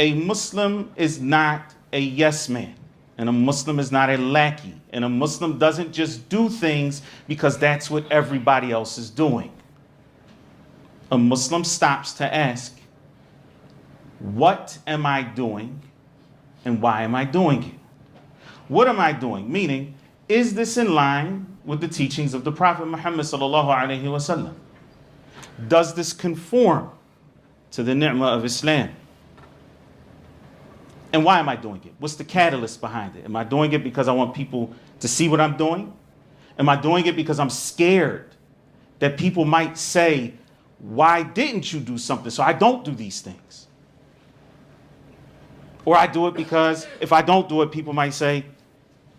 A Muslim is not a yes man, and a Muslim is not a lackey, and a Muslim doesn't just do things because that's what everybody else is doing. A Muslim stops to ask, what am I doing and why am I doing it? What am I doing? Meaning, is this in line with the teachings of the Prophet Muhammad sallallahu alaihi wasallam? Does this conform to the ni'mah of Islam? And why am I doing it? What's the catalyst behind it? Am I doing it because I want people to see what I'm doing? Am I doing it because I'm scared that people might say, why didn't you do something? So I don't do these things. Or I do it because if I don't do it, people might say,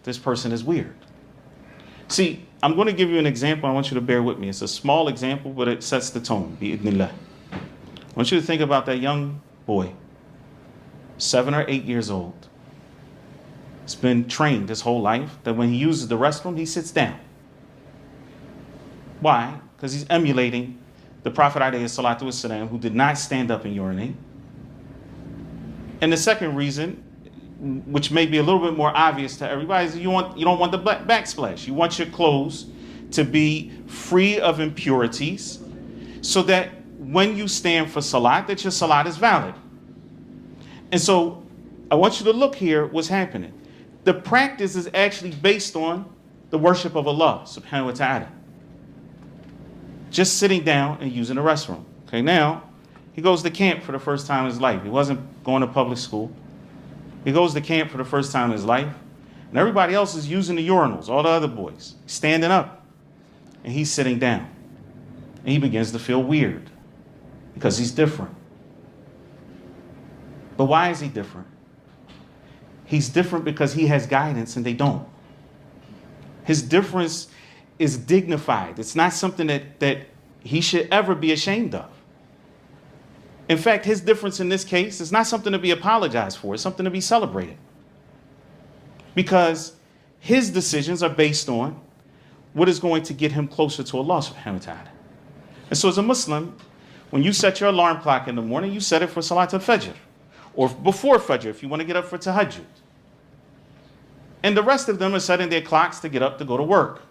this person is weird. See, I'm going to give you an example. I want you to bear with me. It's a small example, but it sets the tone. Bi'idhnillah. I want you to think about that young boy, 7 or 8 years old. He's been trained his whole life that when he uses the restroom, he sits down. Why? Because he's emulating the Prophet ﷺ, who did not stand up and urinate. And the second reason, which may be a little bit more obvious to everybody, is you don't want the backsplash. You want your clothes to be free of impurities so that when you stand for salat, that your salat is valid. And so I want you to look here what's happening. The practice is actually based on the worship of Allah subhanahu wa ta'ala. Just sitting down and using the restroom. Okay, now he goes to camp for the first time in his life. He wasn't going to public school. He goes to camp for the first time in his life. And everybody else is using the urinals, all the other boys, standing up. And he's sitting down. And he begins to feel weird because he's different. But why is he different? He's different because he has guidance and they don't. His difference is dignified. It's not something that he should ever be ashamed of. In fact, his difference in this case is not something to be apologized for. It's something to be celebrated. Because his decisions are based on what is going to get him closer to Allah subhanahu wa ta'ala. And so as a Muslim, when you set your alarm clock in the morning, you set it for Salat al-Fajr. Or before Fajr if you want to get up for Tahajjud. And the rest of them are setting their clocks to get up to go to work.